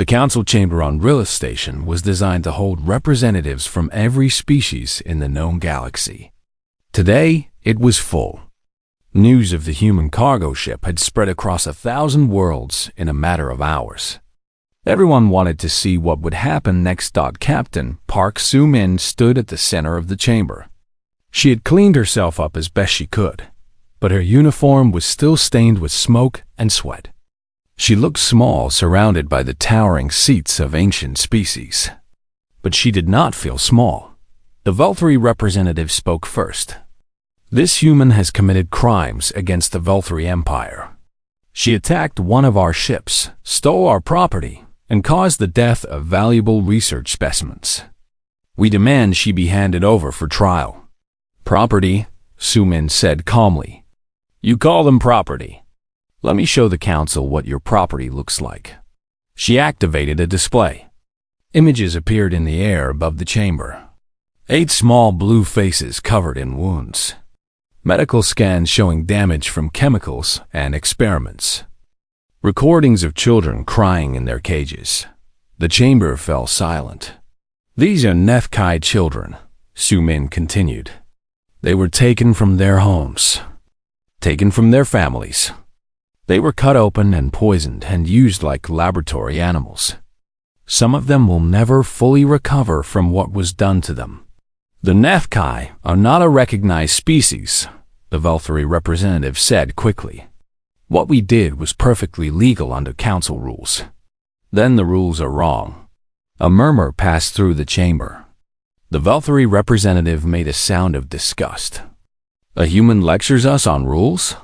The council chamber on Rilla Station was designed to hold representatives from every species in the known galaxy. Today, it was full. News of the human cargo ship had spread across 1,000 worlds in a matter of hours. Everyone wanted to see what would happen next. Captain Park Soo-min stood at the center of the chamber. She had cleaned herself up as best she could, but her uniform was still stained with smoke and sweat. She looked small, surrounded by the towering seats of ancient species. But she did not feel small. The Veltari representative spoke first. This human has committed crimes against the Veltari Empire. She attacked one of our ships, stole our property, and caused the death of valuable research specimens. We demand she be handed over for trial. Property, Soo-min said calmly. You call them property. Let me show the council what your property looks like. She activated a display. Images appeared in the air above the chamber. 8 small blue faces covered in wounds. Medical scans showing damage from chemicals and experiments. Recordings of children crying in their cages. The chamber fell silent. These are Nethkai children, Soo-min continued. They were taken from their homes, taken from their families. They were cut open and poisoned and used like laboratory animals. Some of them will never fully recover from what was done to them. The Nethkai are not a recognized species, the Veltari representative said quickly. What we did was perfectly legal under council rules. Then the rules are wrong. A murmur passed through the chamber. The Veltari representative made a sound of disgust. A human lectures us on rules?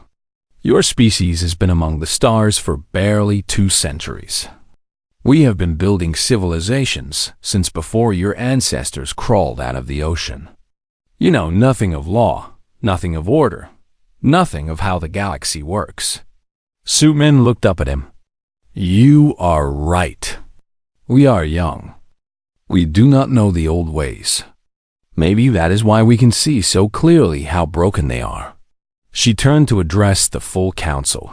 Your species has been among the stars for barely 2 centuries. We have been building civilizations since before your ancestors crawled out of the ocean. You know nothing of law, nothing of order, nothing of how the galaxy works. Soo-min looked up at him. You are right. We are young. We do not know the old ways. Maybe that is why we can see so clearly how broken they are. She turned to address the full council.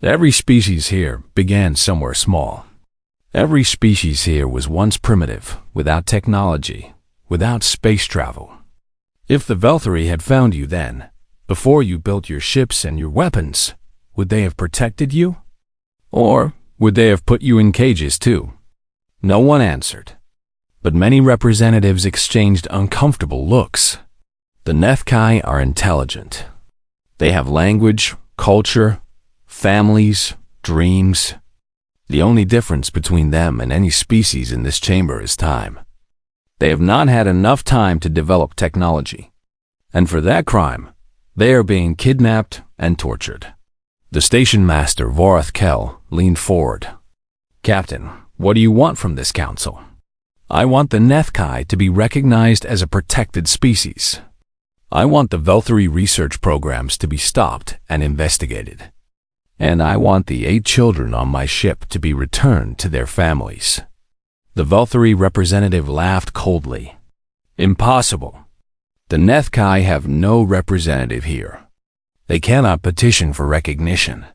Every species here began somewhere small. Every species here was once primitive, without technology, without space travel. If the Veltari had found you then, before you built your ships and your weapons, would they have protected you? Or would they have put you in cages too? No one answered. But many representatives exchanged uncomfortable looks. The Nethkai are intelligent. They have language, culture, families, dreams. The only difference between them and any species in this chamber is time. They have not had enough time to develop technology. And for that crime, they are being kidnapped and tortured. The station master, Vorath Kell, leaned forward. Captain, what do you want from this council? I want the Nethkai to be recognized as a protected species. I want the Veltari research programs to be stopped and investigated. And I want the 8 children on my ship to be returned to their families. The Veltari representative laughed coldly. Impossible. The Nethkai have no representative here. They cannot petition for recognition.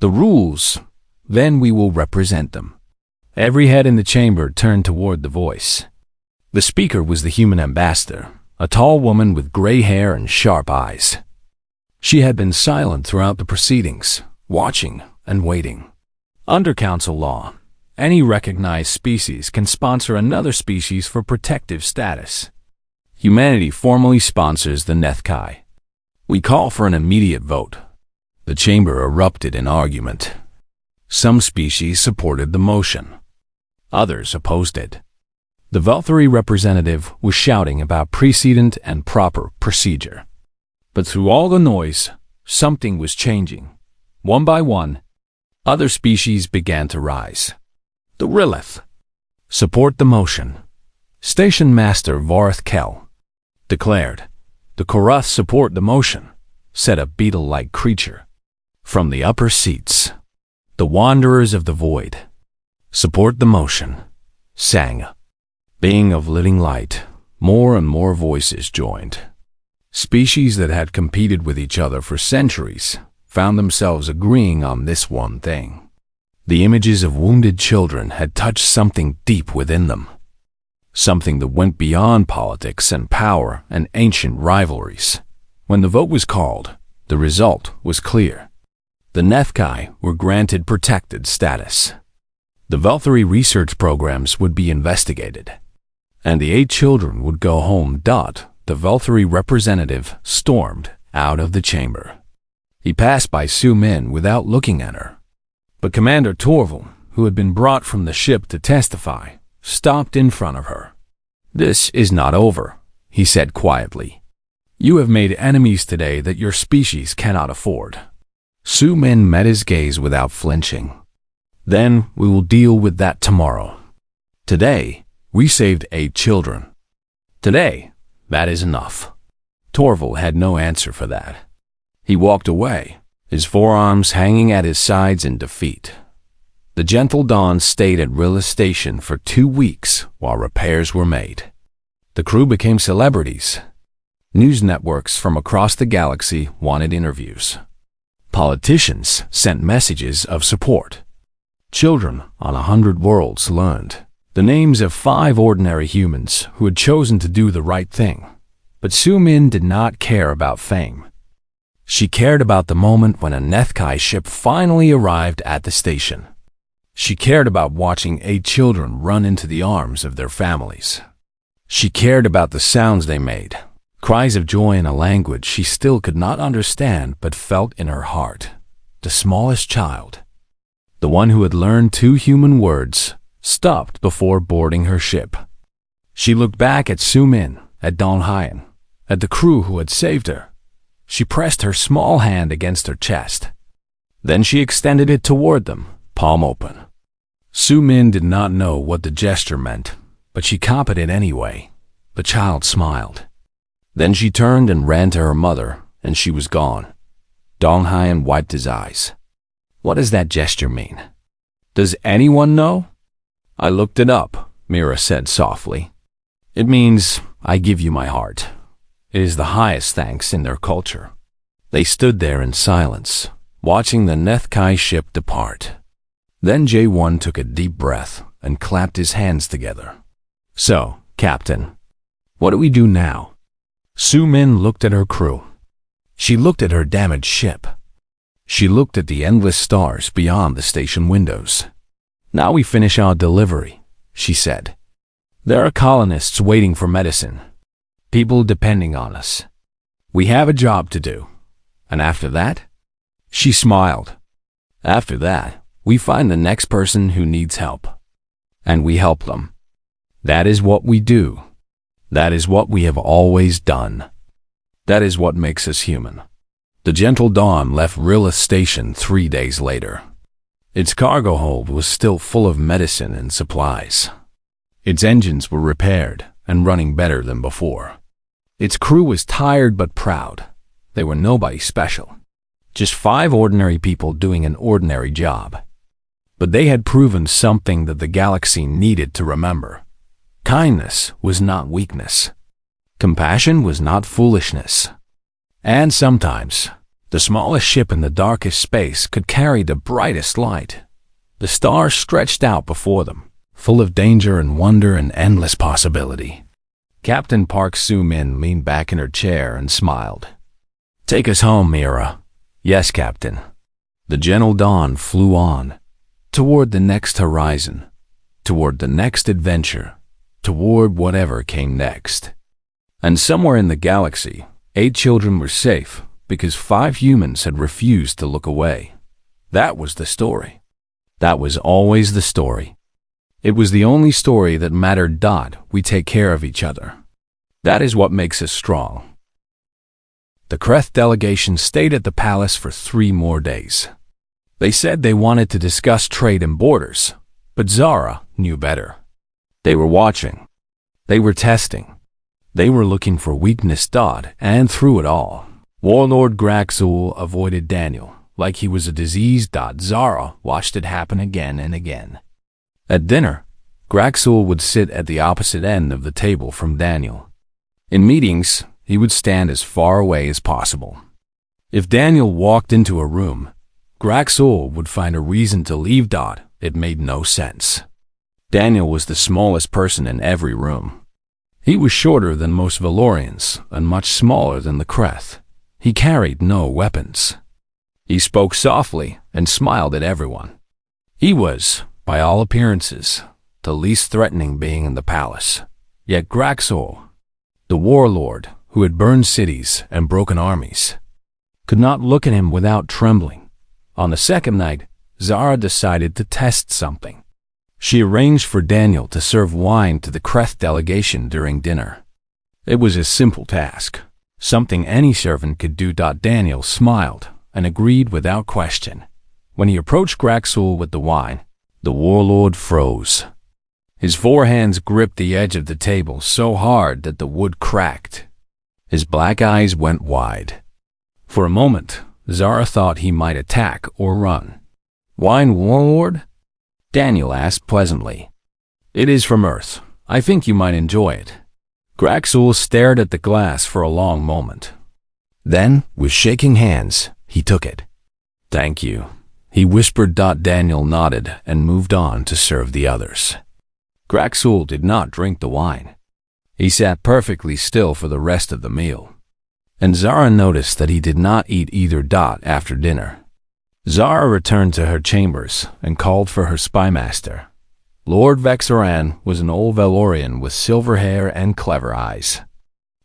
The rules, then we will represent them. Every head in the chamber turned toward the voice. The speaker was the human ambassador, a tall woman with gray hair and sharp eyes. She had been silent throughout the proceedings, watching and waiting. Under council law, any recognized species can sponsor another species for protective status. Humanity formally sponsors the Nethkai. We call for an immediate vote. The chamber erupted in argument. Some species supported the motion. Others opposed it. The Veltari representative was shouting about precedent and proper procedure. But through all the noise, something was changing. One by one, other species began to rise. The Rilith. Support the motion. Station Master Vorath Kell declared. The Korath support the motion, said a beetle-like creature. From the upper seats, the Wanderers of the Void. Support the motion, sang a being of living light. More and more voices joined. Species that had competed with each other for centuries found themselves agreeing on this one thing. The images of wounded children had touched something deep within them, something that went beyond politics and power and ancient rivalries. When the vote was called, the result was clear. The Nethkai were granted protected status. The Valkyrie research programs would be investigated, and the 8 children would go home. The Valkyrie representative stormed out of the chamber. He passed by Su Min without looking at her. But Commander Torval, who had been brought from the ship to testify, stopped in front of her. "This is not over," he said quietly. "You have made enemies today that your species cannot afford." Su Min met his gaze without flinching. "Then we will deal with that tomorrow. Today, we saved 8 children. Today, that is enough." Torval had no answer for that. He walked away, his forearms hanging at his sides in defeat. The Gentle Dawn stayed at Rilla Station for 2 weeks while repairs were made. The crew became celebrities. News networks from across the galaxy wanted interviews. Politicians sent messages of support. Children on 100 worlds learned the names of 5 ordinary humans who had chosen to do the right thing. But Su Min did not care about fame. She cared about the moment when a Nethkai ship finally arrived at the station. She cared about watching 8 children run into the arms of their families. She cared about the sounds they made, cries of joy in a language she still could not understand but felt in her heart. The smallest child, the one who had learned 2 human words, stopped before boarding her ship. She looked back at Su Min, at Dong Haiyan, at the crew who had saved her. She pressed her small hand against her chest. Then she extended it toward them, palm open. Su Min did not know what the gesture meant, but she copied it anyway. The child smiled. Then she turned and ran to her mother, and she was gone. Dong Haiyan wiped his eyes. "What does that gesture mean? Does anyone know?" "I looked it up," Mira said softly. "It means, I give you my heart." It is the highest thanks in their culture. They stood there in silence, watching the Nethkai ship depart. Then J1 took a deep breath and clapped his hands together. "So, Captain, what do we do now?" Su Min looked at her crew. She looked at her damaged ship. She looked at the endless stars beyond the station windows. "Now we finish our delivery," she said. "There are colonists waiting for medicine. People depending on us. We have a job to do. And after that?" She smiled. "After that, we find the next person who needs help. And we help them. That is what we do. That is what we have always done. That is what makes us human." The Gentle Dawn left Rilla Station 3 days later. Its cargo hold was still full of medicine and supplies. Its engines were repaired and running better than before. Its crew was tired but proud. They were nobody special. Just 5 ordinary people doing an ordinary job. But they had proven something that the galaxy needed to remember. Kindness was not weakness. Compassion was not foolishness. And sometimes, the smallest ship in the darkest space could carry the brightest light. The stars stretched out before them, full of danger and wonder and endless possibility. Captain Park Su Min leaned back in her chair and smiled. "Take us home, Mira." "Yes, Captain." The Gentle Dawn flew on, toward the next horizon, toward the next adventure, toward whatever came next. And somewhere in the galaxy, 8 children were safe because 5 humans had refused to look away. That was the story. That was always the story. It was the only story that mattered. We take care of each other. That is what makes us strong. The Kreth delegation stayed at the palace for 3 more days. They said they wanted to discuss trade and borders, but Zara knew better. They were watching. They were testing. They were looking for weakness. And through it all, Warlord Graxul avoided Daniel like he was a disease. Zara watched it happen again and again. At dinner, Graxul would sit at the opposite end of the table from Daniel. In meetings, he would stand as far away as possible. If Daniel walked into a room, Graxol would find a reason to leave. It made no sense. Daniel was the smallest person in every room. He was shorter than most Valorians and much smaller than the Kreth. He carried no weapons. He spoke softly and smiled at everyone. He was, by all appearances, the least threatening being in the palace. Yet Graxol, the warlord who had burned cities and broken armies, could not look at him without trembling. On the second night, Zara decided to test something. She arranged for Daniel to serve wine to the Kreth delegation during dinner. It was a simple task, something any servant could do. Daniel smiled and agreed without question. When he approached Graxol with the wine, the warlord froze. His forehands gripped the edge of the table so hard that the wood cracked. His black eyes went wide. For a moment, Zara thought he might attack or run. "Wine, warlord?" Daniel asked pleasantly. "It is from Earth. I think you might enjoy it." Graxol stared at the glass for a long moment. Then, with shaking hands, he took it. "Thank you," he whispered. Daniel nodded and moved on to serve the others. Graxol did not drink the wine. He sat perfectly still for the rest of the meal. And Zara noticed that he did not eat either. After dinner, Zara returned to her chambers and called for her spymaster. Lord Vexaran was an old Valorian with silver hair and clever eyes.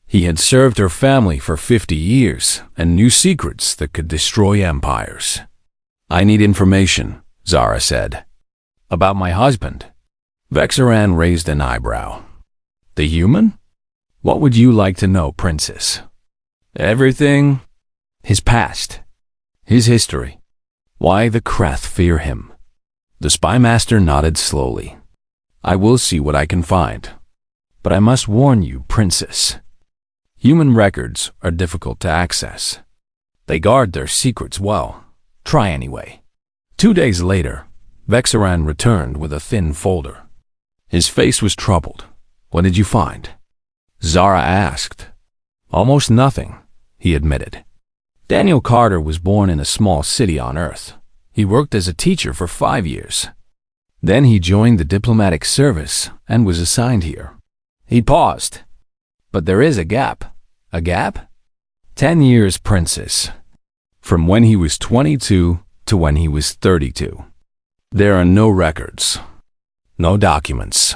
He had served her family for 50 years and knew secrets that could destroy empires. "I need information," Zara said. "About my husband." Vexaran raised an eyebrow. "The human? What would you like to know, princess?" "Everything. His past. His history. Why the Kreth fear him." The spymaster nodded slowly. "I will see what I can find. But I must warn you, princess. Human records are difficult to access. They guard their secrets well. Try anyway." 2 days later, Vexaran returned with a thin folder. His face was troubled. "What did you find?" Zara asked. "Almost nothing," he admitted. Daniel Carter was born in a small city on Earth. He worked as a teacher for 5 years. Then he joined the diplomatic service and was assigned here. He paused. "But there is a gap." "A gap?" 10 years, princess. From when he was 22 to when he was 32. There are no records. No documents.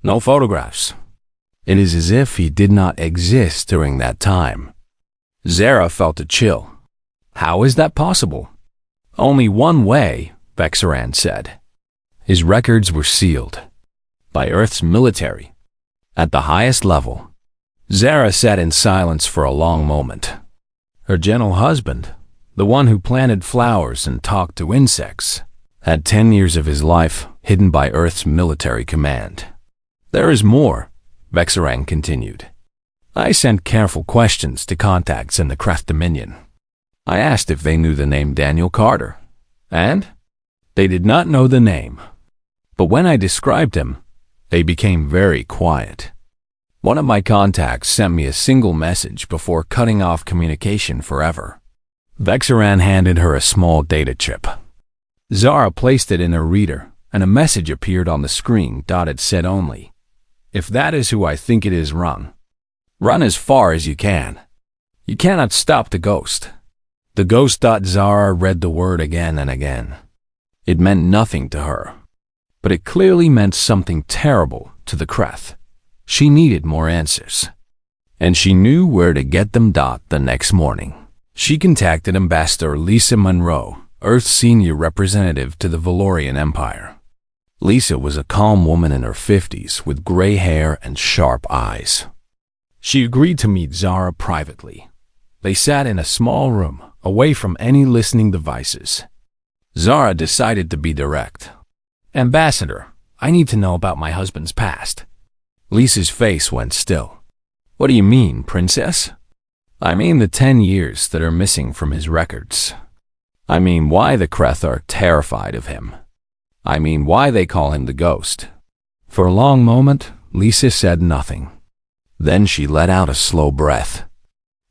No photographs. It is as if he did not exist during that time. Zara felt a chill. "How is that possible?" "Only one way," Vexaran said. His records were sealed. By Earth's military. At the highest level. Zara sat in silence for a long moment. Her gentle husband, the one who planted flowers and talked to insects, had 10 years of his life hidden by Earth's military command. "There is more," Vexaran continued. "I sent careful questions to contacts in the Kreth Dominion. I asked if they knew the name Daniel Carter, and they did not know the name. But when I described him, they became very quiet. One of my contacts sent me a single message before cutting off communication forever." Vexaran handed her a small data chip. Zara placed it in her reader, and a message appeared on the screen. It said only, "If that is who I think it is, run. Run as far as you can. You cannot stop the ghost." The ghost. Zara read the word again and again. It meant nothing to her, but it clearly meant something terrible to the Kreth. She needed more answers, and she knew where to get them. The next morning, she contacted Ambassador Lisa Monroe, Earth's senior representative to the Valorian Empire. Lisa was a calm woman in her 50s with gray hair and sharp eyes. She agreed to meet Zara privately. They sat in a small room, away from any listening devices. Zara decided to be direct. "Ambassador, I need to know about my husband's past." Lisa's face went still. "What do you mean, princess?" "I mean the 10 years that are missing from his records. I mean why the Kreth are terrified of him. I mean why they call him the ghost." For a long moment, Lisa said nothing. Then she let out a slow breath.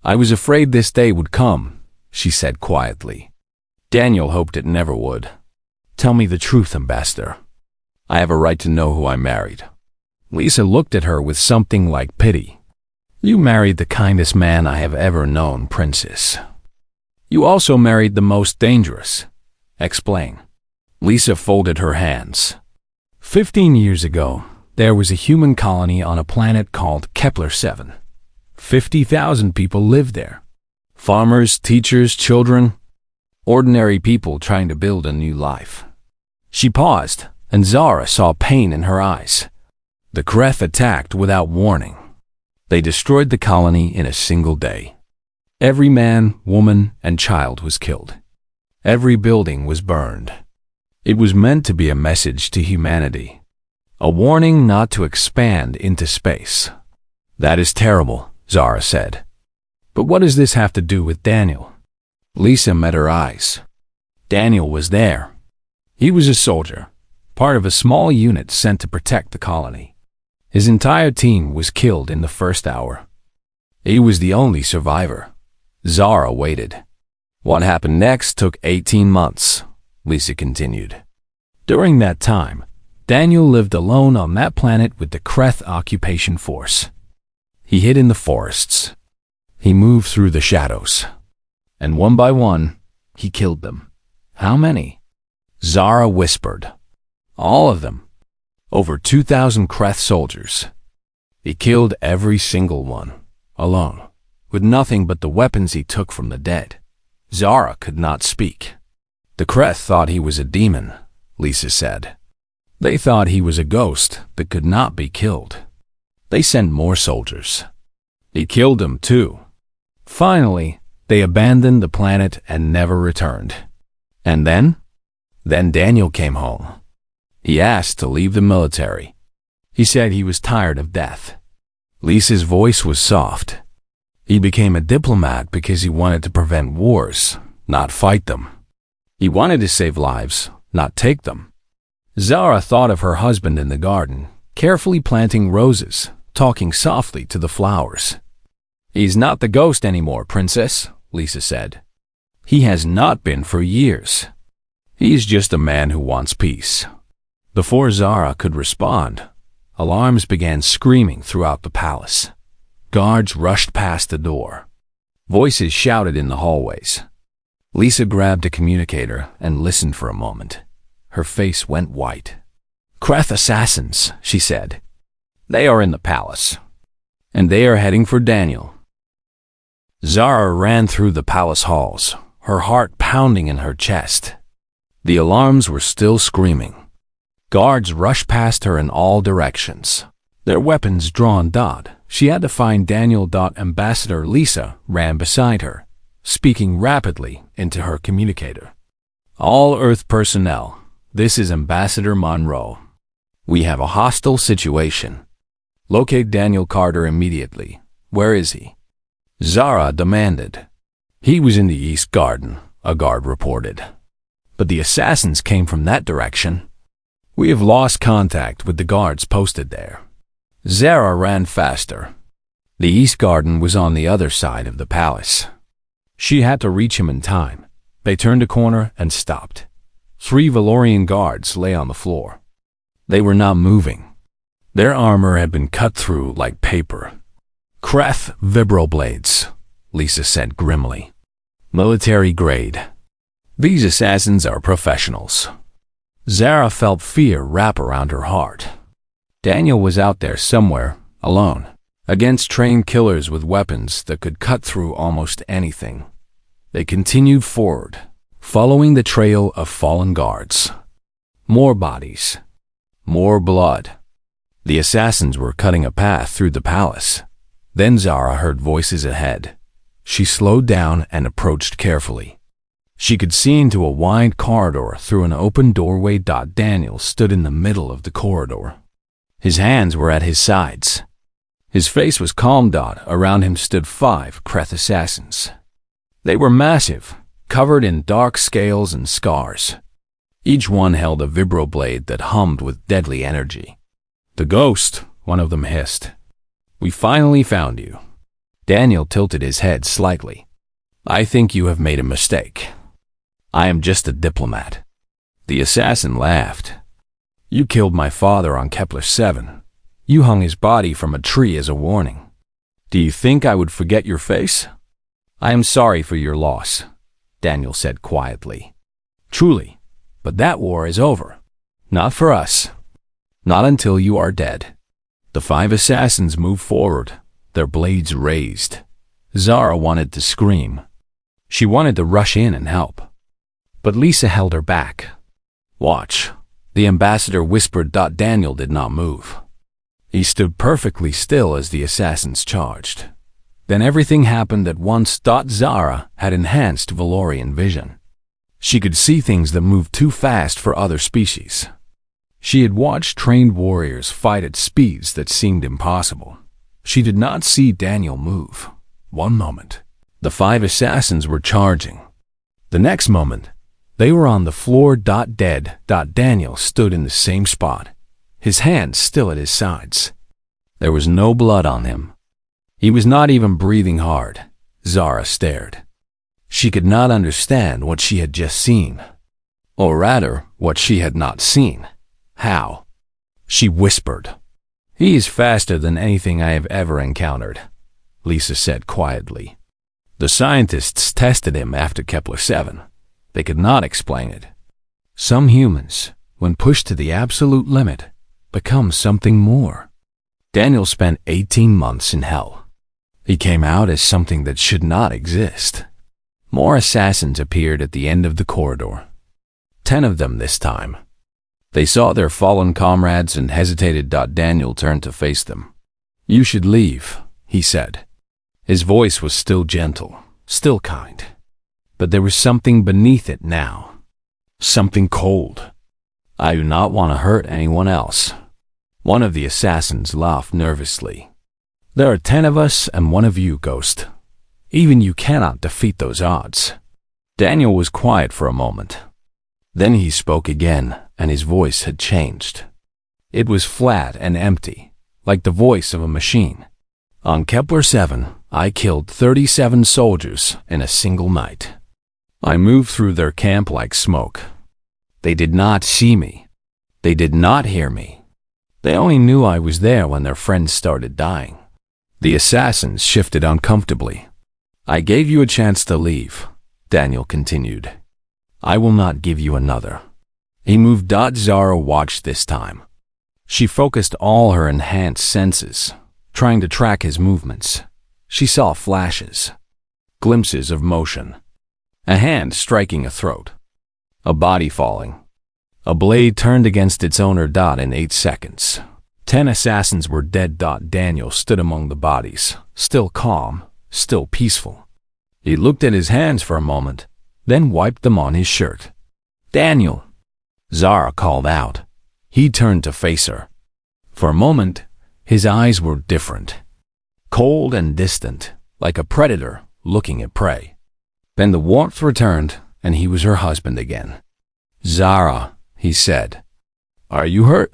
"I was afraid this day would come," she said quietly. Daniel hoped it never would. Tell me the truth, Ambassador. I have a right to know who I married. Lisa looked at her with something like pity. You married the kindest man I have ever known, Princess. You also married the most dangerous. Explain. Lisa folded her hands. 15 years ago, there was a human colony on a planet called Kepler 7. 50,000 people lived there. Farmers, teachers, children. Ordinary people trying to build a new life. She paused, and Zara saw pain in her eyes. The Kreth attacked without warning. They destroyed the colony in a single day. Every man, woman, and child was killed. Every building was burned. It was meant to be a message to humanity. A warning not to expand into space. That is terrible, Zara said. But what does this have to do with Daniel? Lisa met her eyes. Daniel was there. He was a soldier, part of a small unit sent to protect the colony. His entire team was killed in the first hour. He was the only survivor. Zara waited. What happened next took 18 months, Lisa continued. During that time, Daniel lived alone on that planet with the Kreth occupation force. He hid in the forests. He moved through the shadows. And one by one, he killed them. How many? Zara whispered. All of them. Over 2,000 Kreth soldiers. He killed every single one, alone, with nothing but the weapons he took from the dead. Zara could not speak. The Kreth thought he was a demon, Lisa said. They thought he was a ghost that could not be killed. They sent more soldiers. He killed them too. Finally, they abandoned the planet and never returned. And then? Then Daniel came home. He asked to leave the military. He said he was tired of death. Lisa's voice was soft. He became a diplomat because he wanted to prevent wars, not fight them. He wanted to save lives, not take them. Zara thought of her husband in the garden, carefully planting roses, talking softly to the flowers. He's not the ghost anymore, Princess, Lisa said. He has not been for years. He's just a man who wants peace. Before Zara could respond, alarms began screaming throughout the palace. Guards rushed past the door. Voices shouted in the hallways. Lisa grabbed a communicator and listened for a moment. Her face went white. Kreth assassins, she said. They are in the palace. And they are heading for Daniel. Zara ran through the palace halls, her heart pounding in her chest. The alarms were still screaming. Guards rushed past her in all directions. Their weapons drawn. She had to find Daniel. Ambassador Lisa ran beside her, speaking rapidly into her communicator. All Earth personnel, this is Ambassador Monroe. We have a hostile situation. Locate Daniel Carter immediately. Where is he? Zara demanded. He was in the East Garden, a guard reported. But the assassins came from that direction. We have lost contact with the guards posted there. Zara ran faster. The East Garden was on the other side of the palace. She had to reach him in time. They turned a corner and stopped. 3 Valorian guards lay on the floor. They were not moving. Their armor had been cut through like paper. Kreth vibroblades, Lisa said grimly. Military grade. These assassins are professionals. Zara felt fear wrap around her heart. Daniel was out there somewhere, alone, against trained killers with weapons that could cut through almost anything. They continued forward, following the trail of fallen guards. More bodies. More blood. The assassins were cutting a path through the palace. Then Zara heard voices ahead. She slowed down and approached carefully. She could see into a wide corridor through an open doorway. Daniel stood in the middle of the corridor. His hands were at his sides. His face was calm. Around him stood 5 Kreth assassins. They were massive, covered in dark scales and scars. Each one held a vibroblade that hummed with deadly energy. The ghost, one of them hissed. We finally found you. Daniel tilted his head slightly. I think you have made a mistake. I am just a diplomat." The assassin laughed. "You killed my father on Kepler-7. You hung his body from a tree as a warning. Do you think I would forget your face?" "I am sorry for your loss," Daniel said quietly. "Truly, but that war is over. Not for us. Not until you are dead." The 5 assassins moved forward, their blades raised. Zara wanted to scream. She wanted to rush in and help. But Lisa held her back. "Watch," the ambassador whispered. Daniel did not move. He stood perfectly still as the assassins charged. Then everything happened at once. Zara had enhanced Valorian vision. She could see things that moved too fast for other species. She had watched trained warriors fight at speeds that seemed impossible. She did not see Daniel move. One moment, the 5 assassins were charging. The next moment, they were on the floor. Dead. Daniel stood in the same spot, his hands still at his sides. There was no blood on him. He was not even breathing hard. Zara stared. She could not understand what she had just seen. Or rather, what she had not seen. "How?" she whispered. "He is faster than anything I have ever encountered," Lisa said quietly. "The scientists tested him after Kepler-7. They could not explain it. Some humans, when pushed to the absolute limit, become something more." Daniel spent 18 months in hell. He came out as something that should not exist. More assassins appeared at the end of the corridor. 10 of them this time. They saw their fallen comrades and hesitated. Daniel turned to face them. "You should leave," he said. His voice was still gentle, still kind. But there was something beneath it now. Something cold. "I do not want to hurt anyone else." One of the assassins laughed nervously. "There are 10 of us and 1 of you, Ghost. Even you cannot defeat those odds." Daniel was quiet for a moment. Then he spoke again, and his voice had changed. It was flat and empty, like the voice of a machine. "On Kepler-7, I killed 37 soldiers in a single night. I moved through their camp like smoke. They did not see me. They did not hear me. They only knew I was there when their friends started dying." The assassins shifted uncomfortably. "I gave you a chance to leave," Daniel continued. "I will not give you another." He moved. Zara watched this time. She focused all her enhanced senses, trying to track his movements. She saw flashes, glimpses of motion. A hand striking a throat. A body falling. A blade turned against its owner. In 8 seconds, 10 assassins were dead. Daniel stood among the bodies, still calm, still peaceful. He looked at his hands for a moment, then wiped them on his shirt. "Daniel!" Zara called out. He turned to face her. For a moment, his eyes were different. Cold and distant, like a predator looking at prey. Then the warmth returned, and he was her husband again. "Zara," he said. "Are you hurt?"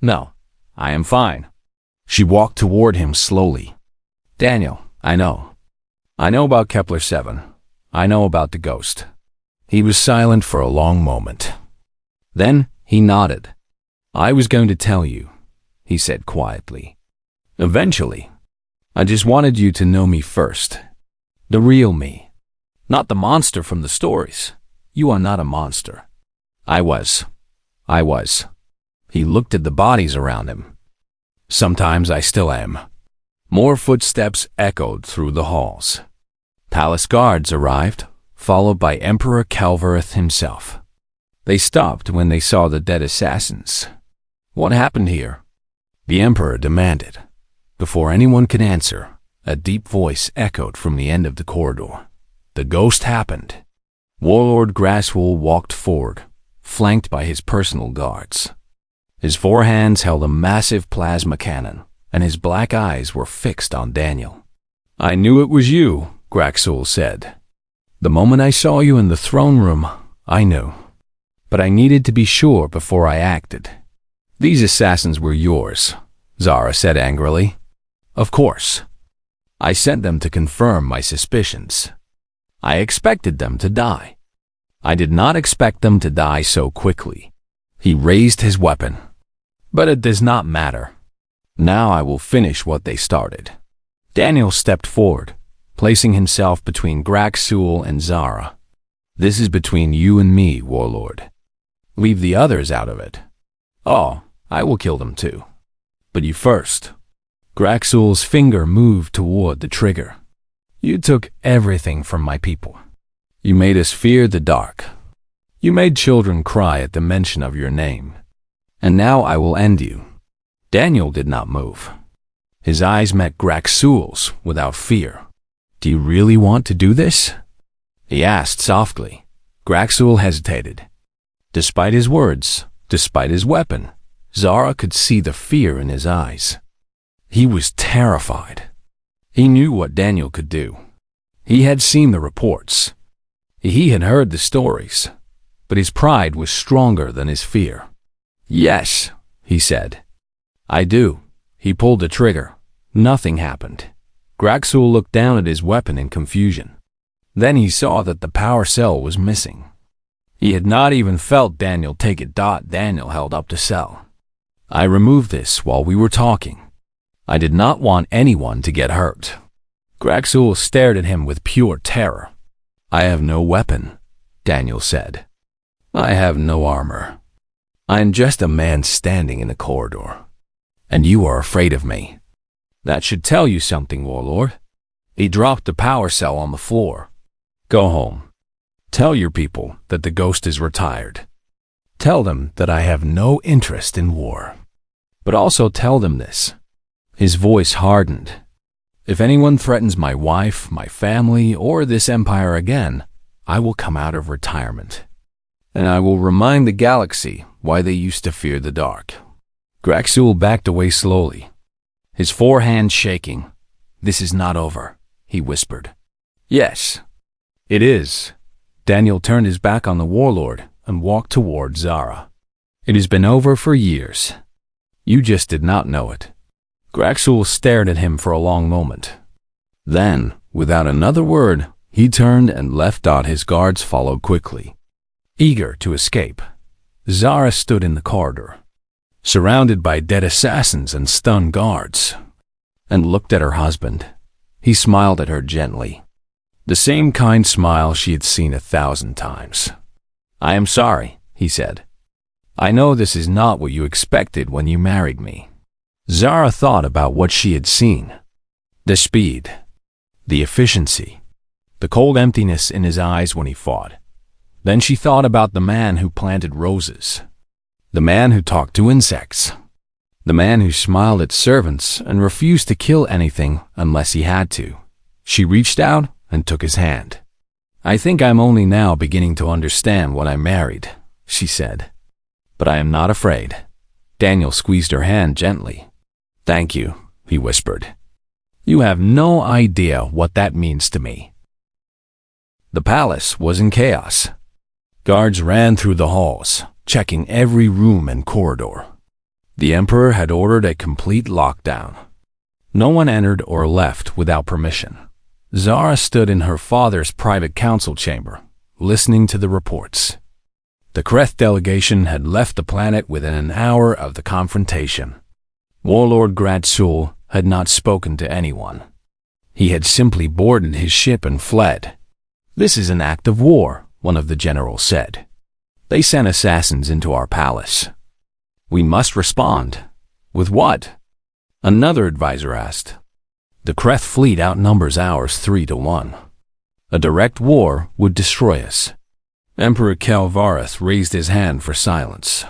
"No, I am fine." She walked toward him slowly. "Daniel, I know. I know about Kepler-7. I know about the ghost." He was silent for a long moment. Then he nodded. "I was going to tell you," he said quietly. "Eventually. I just wanted you to know me first. The real me. Not the monster from the stories. You are not a monster. I was. He looked at the bodies around him. "Sometimes I still am." More footsteps echoed through the halls. Palace guards arrived, followed by Emperor Calvareth himself. They stopped when they saw the dead assassins. "What happened here?" the Emperor demanded. Before anyone could answer, a deep voice echoed from the end of the corridor. "The ghost happened." Warlord Grasswool walked forward, flanked by his personal guards. His 4 hands held a massive plasma cannon, and his black eyes were fixed on Daniel. "I knew it was you," Graxul said. "The moment I saw you in the throne room, I knew. But I needed to be sure before I acted." "These assassins were yours," Zara said angrily. "Of course. I sent them to confirm my suspicions. I expected them to die. I did not expect them to die so quickly. He raised his weapon. But it does not matter. Now I will finish what they started. Daniel stepped forward, placing himself between Graxul and Zara. This is between you and me, Warlord. Leave the others out of it. Oh, I will kill them too. But you first. Graxul's finger moved toward the trigger. You took everything from my people. You made us fear the dark. You made children cry at the mention of your name. And now I will end you. Daniel did not move. His eyes met Graxul's without fear. Do you really want to do this? He asked softly. Graxul hesitated. Despite his words, despite his weapon, Zara could see the fear in his eyes. He was terrified. He knew what Daniel could do. He had seen the reports. He had heard the stories. But his pride was stronger than his fear. Yes, he said. I do. He pulled the trigger. Nothing happened. Graxul looked down at his weapon in confusion. Then he saw that the power cell was missing. He had not even felt Daniel take it. Daniel held up the cell. I removed this while we were talking. I did not want anyone to get hurt. Graxul stared at him with pure terror. I have no weapon, Daniel said. I have no armor. I am just a man standing in a corridor. And you are afraid of me. That should tell you something, Warlord. He dropped the power cell on the floor. Go home. Tell your people that the ghost is retired. Tell them that I have no interest in war. But also tell them this. His voice hardened. If anyone threatens my wife, my family, or this empire again, I will come out of retirement. And I will remind the galaxy why they used to fear the dark. Graxul backed away slowly, his forehands shaking. This is not over, he whispered. Yes, it is. Daniel turned his back on the warlord and walked toward Zara. It has been over for years. You just did not know it. Graxul stared at him for a long moment. Then, without another word, he turned and left. His guards followed quickly. Eager to escape, Zara stood in the corridor, surrounded by dead assassins and stunned guards, and looked at her husband. He smiled at her gently, the same kind smile she had seen 1,000 times. I am sorry, he said. I know this is not what you expected when you married me. Zara thought about what she had seen. The speed, the efficiency, the cold emptiness in his eyes when he fought. Then she thought about the man who planted roses, the man who talked to insects, the man who smiled at servants and refused to kill anything unless he had to. She reached out and took his hand. I think I'm only now beginning to understand what I married, she said. But I am not afraid. Daniel squeezed her hand gently. Thank you, he whispered. You have no idea what that means to me. The palace was in chaos. Guards ran through the halls, checking every room and corridor. The Emperor had ordered a complete lockdown. No one entered or left without permission. Zara stood in her father's private council chamber, listening to the reports. The Kreth delegation had left the planet within an hour of the confrontation. Warlord Graxul had not spoken to anyone. He had simply boarded his ship and fled. This is an act of war, one of the generals said. They sent assassins into our palace. We must respond. With what? Another advisor asked. The Kreth fleet outnumbers ours 3-1. A direct war would destroy us. Emperor Kelvareth raised his hand for silence.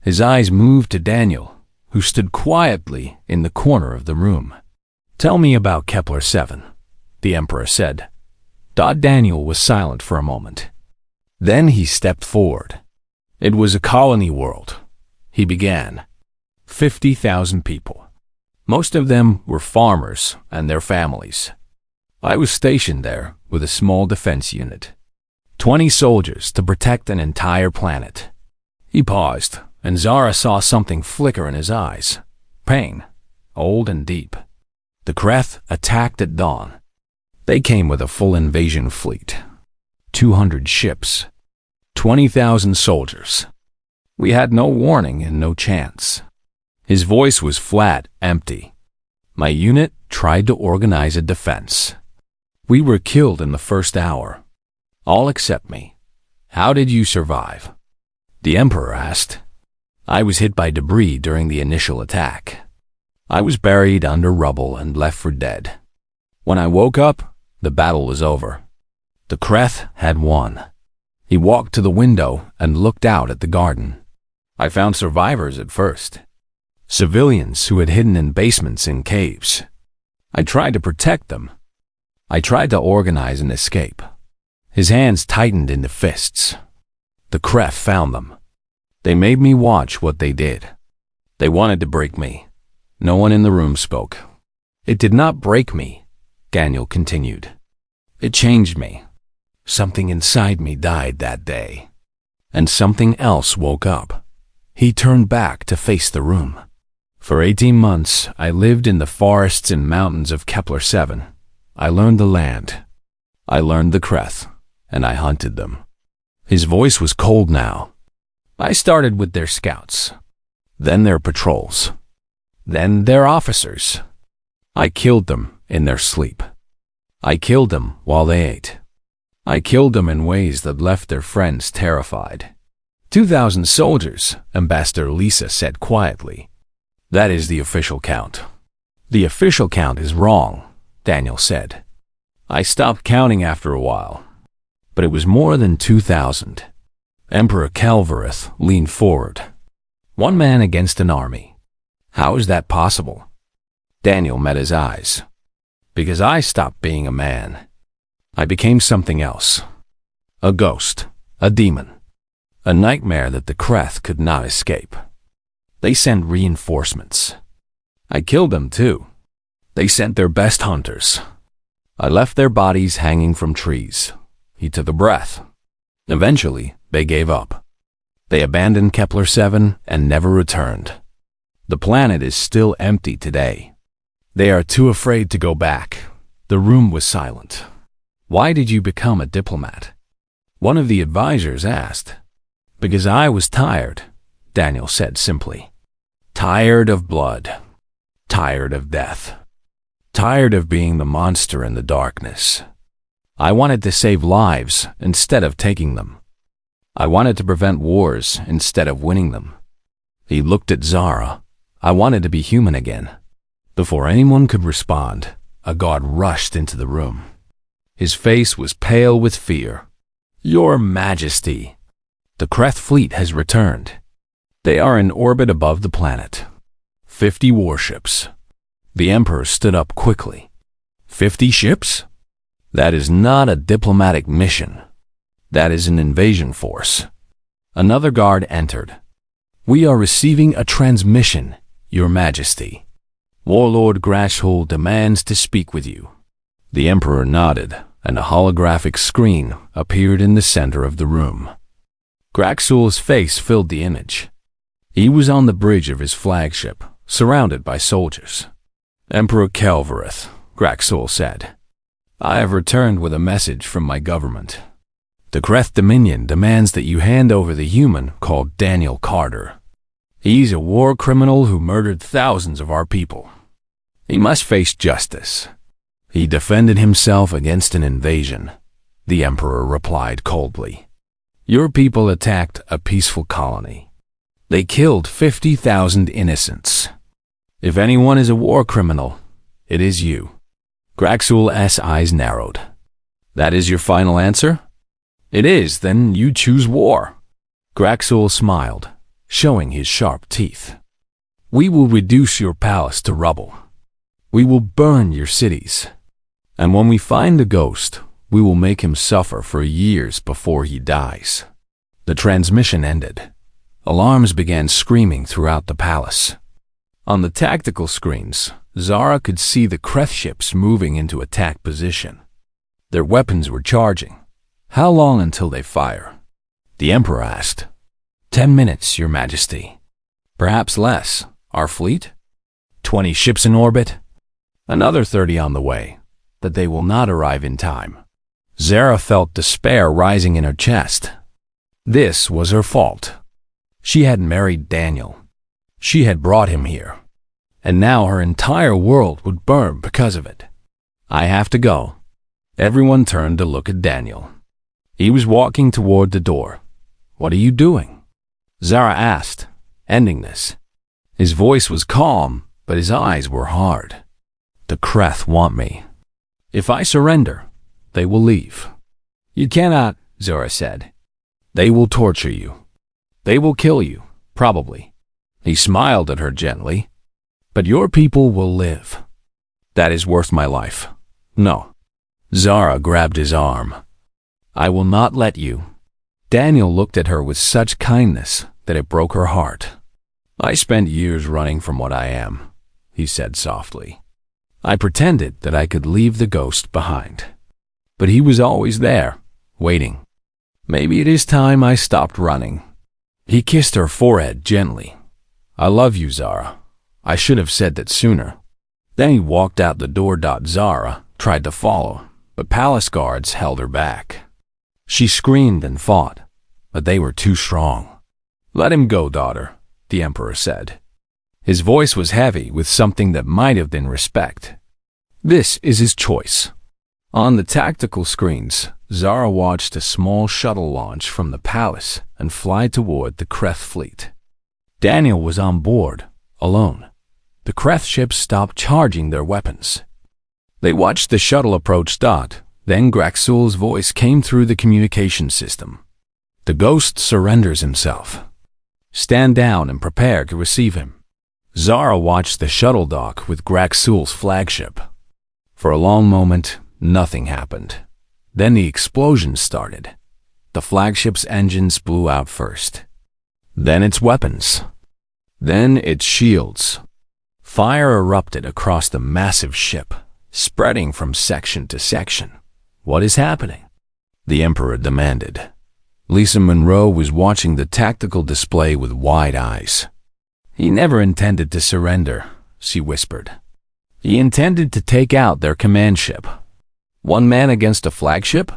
His eyes moved to Daniel, who stood quietly in the corner of the room. Tell me about Kepler 7, the Emperor said. Daniel was silent for a moment. Then he stepped forward. It was a colony world. He began. 50,000 people. Most of them were farmers and their families. I was stationed there with a small defense unit. 20 soldiers to protect an entire planet. He paused, and Zara saw something flicker in his eyes. Pain, old and deep. The Kreth attacked at dawn. They came with a full invasion fleet. 200 ships. 20,000 soldiers. We had no warning and no chance. His voice was flat, empty. My unit tried to organize a defense. We were killed in the first hour. All except me. How did you survive? The Emperor asked. I was hit by debris during the initial attack. I was buried under rubble and left for dead. When I woke up, the battle was over. The Kreth had won. He walked to the window and looked out at the garden. I found survivors at first. Civilians who had hidden in basements and caves. I tried to protect them. I tried to organize an escape. His hands tightened into fists. The Kreth found them. They made me watch what they did. They wanted to break me. No one in the room spoke. It did not break me, Daniel continued. It changed me. Something inside me died that day. And something else woke up. He turned back to face the room. For 18 months, I lived in the forests and mountains of Kepler-7. I learned the land. I learned the Kreth, and I hunted them. His voice was cold now. I started with their scouts, then their patrols, then their officers. I killed them in their sleep. I killed them while they ate. I killed them in ways that left their friends terrified. 2,000 soldiers, Ambassador Lisa said quietly. That is the official count. The official count is wrong, Daniel said. I stopped counting after a while, but it was more than 2,000. Emperor Kelvareth leaned forward. One man against an army. How is that possible? Daniel met his eyes. Because I stopped being a man. I became something else. A ghost, a demon, a nightmare that the Kreth could not escape. They sent reinforcements. I killed them too. They sent their best hunters. I left their bodies hanging from trees. He took a breath. Eventually, they gave up. They abandoned Kepler-7 and never returned. The planet is still empty today. They are too afraid to go back. The room was silent. Why did you become a diplomat? One of the advisors asked. Because I was tired, Daniel said simply. Tired of blood. Tired of death. Tired of being the monster in the darkness. I wanted to save lives instead of taking them. I wanted to prevent wars instead of winning them. He looked at Zara. I wanted to be human again. Before anyone could respond, a guard rushed into the room. His face was pale with fear. Your Majesty, the Kreth fleet has returned. They are in orbit above the planet. 50 warships. The Emperor stood up quickly. 50 ships? That is not a diplomatic mission. That is an invasion force. Another guard entered. We are receiving a transmission, Your Majesty. Warlord Grashul demands to speak with you. The Emperor nodded, and a holographic screen appeared in the center of the room. Graxul's face filled the image. He was on the bridge of his flagship, surrounded by soldiers. Emperor Kelvareth, Graxul said, I have returned with a message from my government. The Kreth Dominion demands that you hand over the human called Daniel Carter. He's a war criminal who murdered thousands of our people. He must face justice. He defended himself against an invasion, the Emperor replied coldly. Your people attacked a peaceful colony. They killed 50,000 innocents. If anyone is a war criminal, it is you. Graxul's eyes narrowed. That is your final answer? It is, then you choose war. Graxul smiled, showing his sharp teeth. We will reduce your palace to rubble. We will burn your cities. And when we find the ghost, we will make him suffer for years before he dies. The transmission ended. Alarms began screaming throughout the palace. On the tactical screens, Zara could see the Kreth ships moving into attack position. Their weapons were charging. How long until they fire? The Emperor asked. 10 minutes, Your Majesty. Perhaps less. Our fleet? 20 ships in orbit? Another 30 on the way, but they will not arrive in time. Zara felt despair rising in her chest. This was her fault. She had married Daniel. She had brought him here. And now her entire world would burn because of it. I have to go. Everyone turned to look at Daniel. He was walking toward the door. What are you doing? Zara asked, ending this. His voice was calm, but his eyes were hard. The Kreth want me. If I surrender, they will leave. You cannot, Zara said. They will torture you. They will kill you, probably. He smiled at her gently. But your people will live. That is worth my life. No. Zara grabbed his arm. I will not let you. Daniel looked at her with such kindness that it broke her heart. I spent years running from what I am, he said softly. I pretended that I could leave the ghost behind. But he was always there, waiting. Maybe it is time I stopped running. He kissed her forehead gently. I love you, Zara. I should have said that sooner. Then he walked out the door. Zara tried to follow, but palace guards held her back. She screamed and fought, but they were too strong. Let him go, daughter, the emperor said. His voice was heavy with something that might have been respect. This is his choice. On the tactical screens, Zara watched a small shuttle launch from the palace and fly toward the Kreth fleet. Daniel was on board, alone. The Kreth ships stopped charging their weapons. They watched the shuttle approach. Then Graxul's voice came through the communication system. The ghost surrenders himself. Stand down and prepare to receive him. Zara watched the shuttle dock with Graxul's flagship. For a long moment, nothing happened. Then the explosion started. The flagship's engines blew out first. Then its weapons. Then its shields. Fire erupted across the massive ship, spreading from section to section. What is happening? The Emperor demanded. Lisa Monroe was watching the tactical display with wide eyes. He never intended to surrender, she whispered. He intended to take out their command ship. One man against a flagship?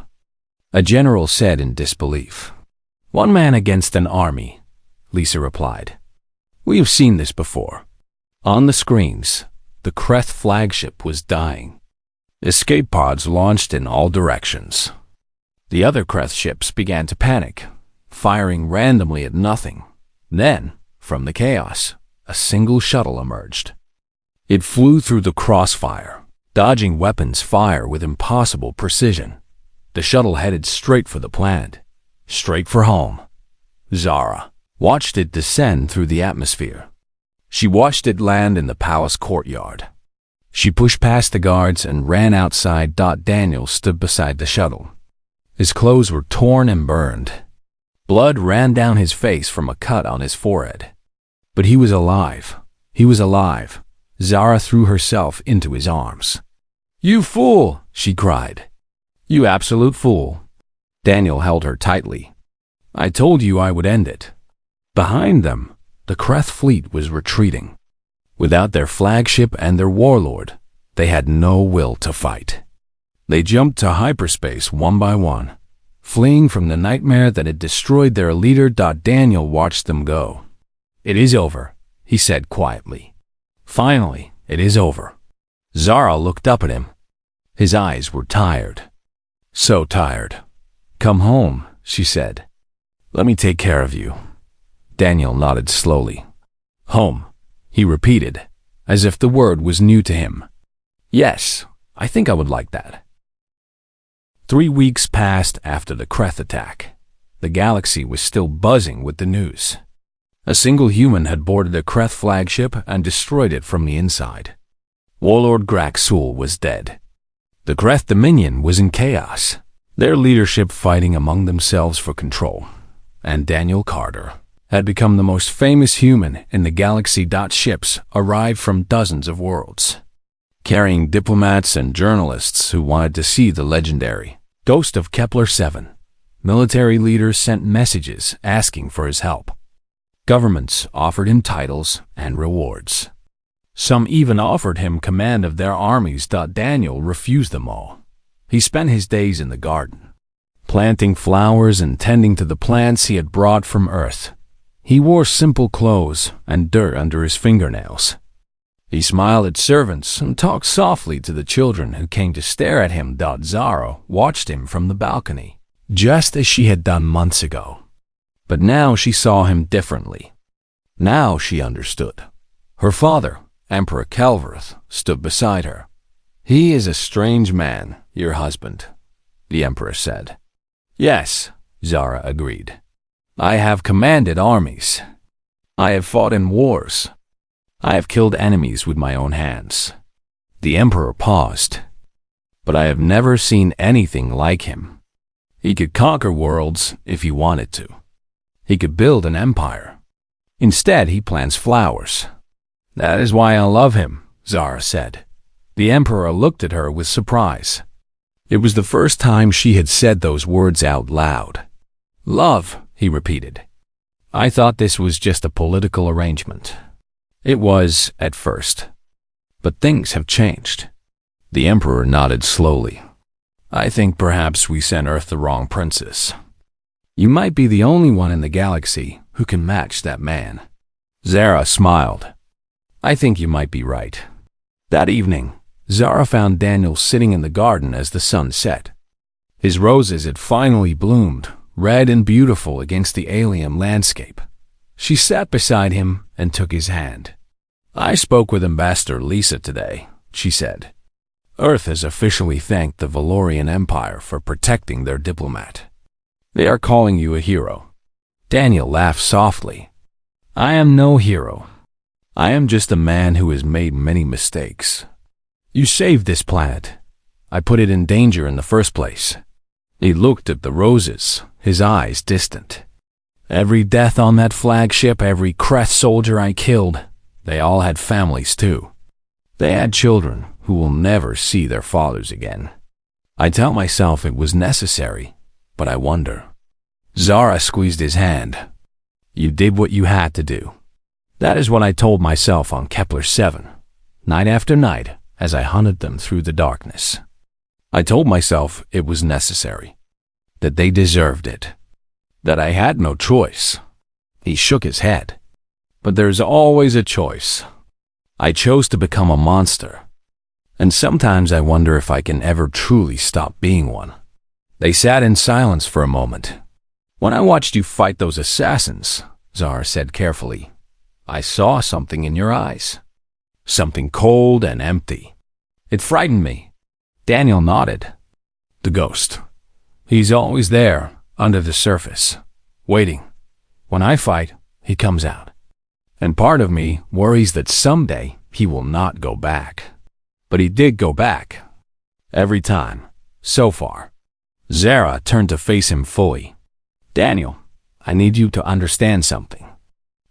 A general said in disbelief. One man against an army, Lisa replied. We have seen this before. On the screens, the Kreth flagship was dying. Escape pods launched in all directions. The other Kreth ships began to panic, firing randomly at nothing. Then, from the chaos, a single shuttle emerged. It flew through the crossfire, dodging weapons fire with impossible precision. The shuttle headed straight for the planet, straight for home. Zara watched it descend through the atmosphere. She watched it land in the palace courtyard. She pushed past the guards and ran outside. Daniel stood beside the shuttle. His clothes were torn and burned. Blood ran down his face from a cut on his forehead. But he was alive. He was alive. Zara threw herself into his arms. You fool, she cried. You absolute fool. Daniel held her tightly. I told you I would end it. Behind them, the Kreth fleet was retreating. Without their flagship and their warlord, they had no will to fight. They jumped to hyperspace one by one, fleeing from the nightmare that had destroyed their leader. Daniel watched them go. It is over, he said quietly. Finally, it is over. Zara looked up at him. His eyes were tired. So tired. Come home, she said. Let me take care of you. Daniel nodded slowly. Home, he repeated, as if the word was new to him. Yes, I think I would like that. 3 weeks passed after the Kreth attack. The galaxy was still buzzing with the news. A single human had boarded a Kreth flagship and destroyed it from the inside. Warlord Graxul was dead. The Kreth Dominion was in chaos, their leadership fighting among themselves for control. And Daniel Carter had become the most famous human in the galaxy. Ships arrived from dozens of worlds, carrying diplomats and journalists who wanted to see the legendary Ghost of Kepler 7. Military leaders sent messages asking for his help. Governments offered him titles and rewards. Some even offered him command of their armies. Daniel refused them all. He spent his days in the garden, planting flowers and tending to the plants he had brought from Earth. He wore simple clothes and dirt under his fingernails. He smiled at servants and talked softly to the children who came to stare at him. Zara watched him from the balcony, just as she had done months ago. But now she saw him differently. Now she understood. Her father, Emperor Calverth, stood beside her. "He is a strange man, your husband," the Emperor said. "Yes," Zara agreed. "I have commanded armies. I have fought in wars. I have killed enemies with my own hands." The Emperor paused. "But I have never seen anything like him. He could conquer worlds if he wanted to. He could build an empire. Instead, he plants flowers. That is why I love him," Zara said. The Emperor looked at her with surprise. It was the first time she had said those words out loud. "Love," he repeated. "I thought this was just a political arrangement." It was, at first. But things have changed. The Emperor nodded slowly. "I think perhaps we sent Earth the wrong princess. You might be the only one in the galaxy who can match that man." Zara smiled. "I think you might be right." That evening, Zara found Daniel sitting in the garden as the sun set. His roses had finally bloomed, red and beautiful against the alien landscape. She sat beside him and took his hand. "I spoke with Ambassador Lisa today," she said. "Earth has officially thanked the Valorian Empire for protecting their diplomat. They are calling you a hero." Daniel laughed softly. "I am no hero. I am just a man who has made many mistakes. You saved this planet. I put it in danger in the first place." He looked at the roses, his eyes distant. "Every death on that flagship, every Crest soldier I killed, they all had families too. They had children who will never see their fathers again. I tell myself it was necessary, but I wonder." Zara squeezed his hand. "You did what you had to do." "That is what I told myself on Kepler 7, night after night, as I hunted them through the darkness. I told myself it was necessary, that they deserved it, that I had no choice." He shook his head. "But there's always a choice. I chose to become a monster, and sometimes I wonder if I can ever truly stop being one." They sat in silence for a moment. "When I watched you fight those assassins," Zara said carefully, "I saw something in your eyes. Something cold and empty. It frightened me." Daniel nodded. "The ghost. He's always there, under the surface, waiting. When I fight, he comes out. And part of me worries that someday he will not go back. But he did go back. Every time, so far." Zara turned to face him fully. "Daniel, I need you to understand something.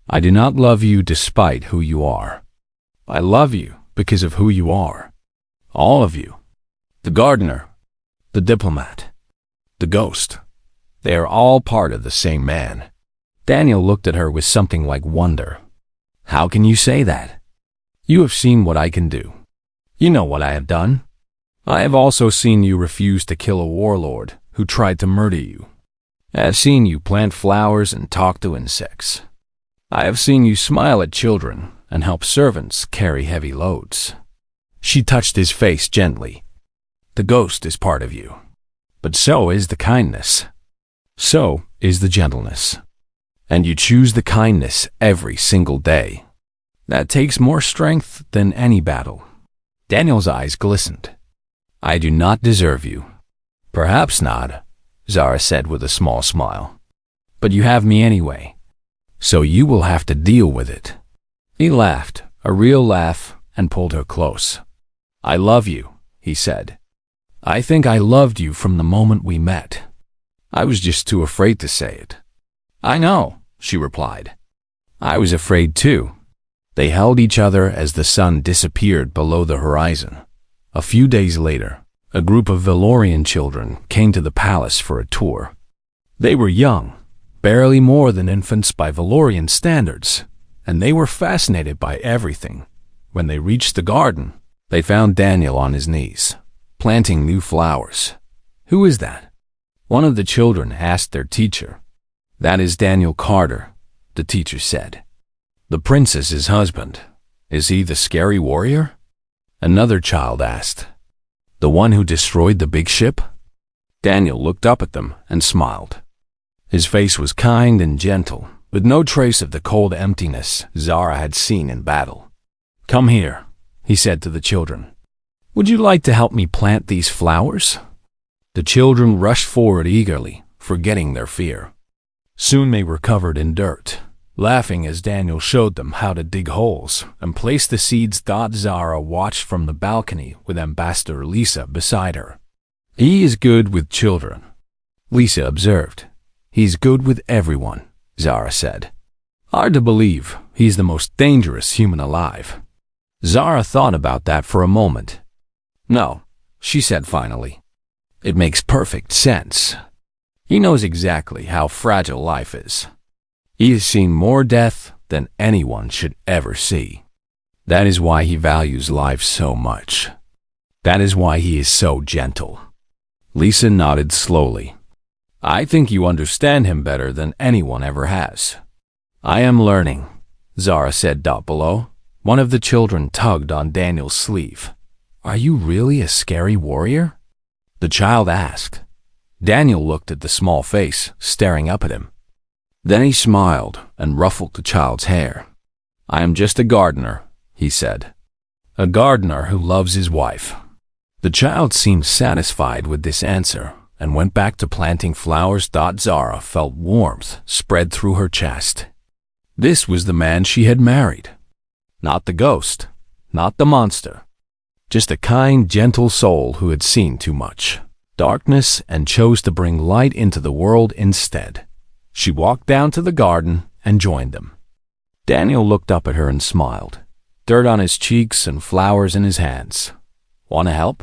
I do not love you despite who you are. I love you because of who you are. All of you. The gardener, the diplomat, the ghost. They are all part of the same man." Daniel looked at her with something like wonder. "How can you say that? You have seen what I can do. You know what I have done. I have also seen you refuse to kill a warlord who tried to murder you. I have seen you plant flowers and talk to insects. I have seen you smile at children and help servants carry heavy loads." She touched his face gently. "The ghost is part of you. But so is the kindness. So is the gentleness. And you choose the kindness every single day. That takes more strength than any battle." Daniel's eyes glistened. "I do not deserve you." "Perhaps not," Zara said with a small smile. "But you have me anyway. So you will have to deal with it." He laughed, a real laugh, and pulled her close. "I love you," he said. "I think I loved you from the moment we met. I was just too afraid to say it." "I know," she replied. "I was afraid too." They held each other as the sun disappeared below the horizon. A few days later, a group of Valorian children came to the palace for a tour. They were young, barely more than infants by Valorian standards, and they were fascinated by everything. When they reached the garden, they found Daniel on his knees, planting new flowers. "Who is that?" One of the children asked their teacher. "That is Daniel Carter," the teacher said. "The princess's husband. Is he the scary warrior?" Another child asked. "The one who destroyed the big ship?" Daniel looked up at them and smiled. His face was kind and gentle, with no trace of the cold emptiness Zara had seen in battle. "Come here," he said to the children. "Would you like to help me plant these flowers?" The children rushed forward eagerly, forgetting their fear. Soon they were covered in dirt, laughing as Daniel showed them how to dig holes and place the seeds. Zara watched from the balcony with Ambassador Lisa beside her. "He is good with children," Lisa observed. "He's good with everyone," Zara said. "Hard to believe he's the most dangerous human alive." Zara thought about that for a moment. "No," she said finally. "It makes perfect sense. He knows exactly how fragile life is. He has seen more death than anyone should ever see. That is why he values life so much. That is why he is so gentle." Lisa nodded slowly. "I think you understand him better than anyone ever has." "I am learning," Zara said below. One of the children tugged on Daniel's sleeve. "Are you really a scary warrior?" the child asked. Daniel looked at the small face staring up at him. Then he smiled and ruffled the child's hair. "I am just a gardener," he said. "A gardener who loves his wife." The child seemed satisfied with this answer and went back to planting flowers. Zara felt warmth spread through her chest. This was the man she had married. Not the ghost, not the monster. Just a kind, gentle soul who had seen too much darkness and chose to bring light into the world instead. She walked down to the garden and joined them. Daniel looked up at her and smiled, dirt on his cheeks and flowers in his hands. "Want to help?"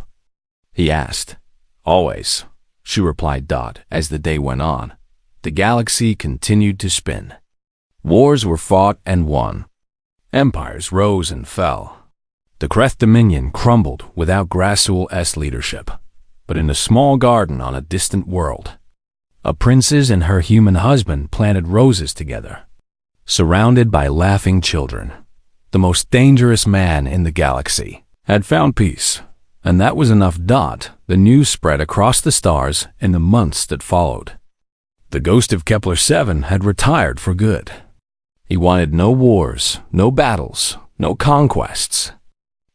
he asked. "Always," she replied. As the day went on, the galaxy continued to spin. Wars were fought and won. Empires rose and fell. The Kreth Dominion crumbled without Grassul's leadership, but in a small garden on a distant world, a princess and her human husband planted roses together, surrounded by laughing children. The most dangerous man in the galaxy had found peace, and that was enough. The news spread across the stars in the months that followed. The ghost of Kepler 7 had retired for good. He wanted no wars, no battles, no conquests.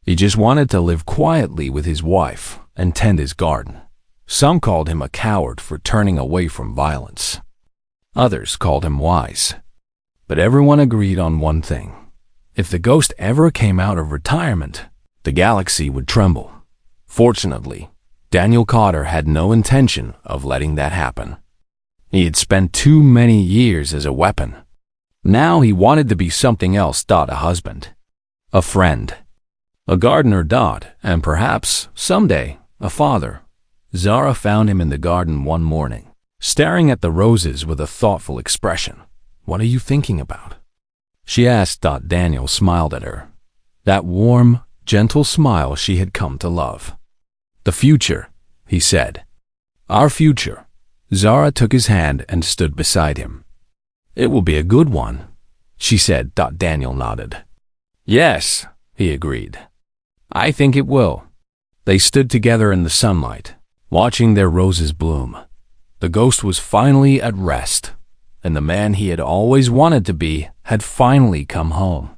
He just wanted to live quietly with his wife and tend his garden. Some called him a coward for turning away from violence. Others called him wise. But everyone agreed on one thing. If the ghost ever came out of retirement, the galaxy would tremble. Fortunately, Daniel Carter had no intention of letting that happen. He had spent too many years as a weapon. Now he wanted to be something else. A husband, a friend, a gardener. And perhaps, someday, a father. Zara found him in the garden one morning, staring at the roses with a thoughtful expression. "What are you thinking about?" she asked. Daniel smiled at her. That warm, gentle smile she had come to love. "The future," he said. "Our future." Zara took his hand and stood beside him. "It will be a good one," she said. Daniel nodded. "Yes," he agreed. "I think it will." They stood together in the sunlight, watching their roses bloom. The ghost was finally at rest, and the man he had always wanted to be had finally come home.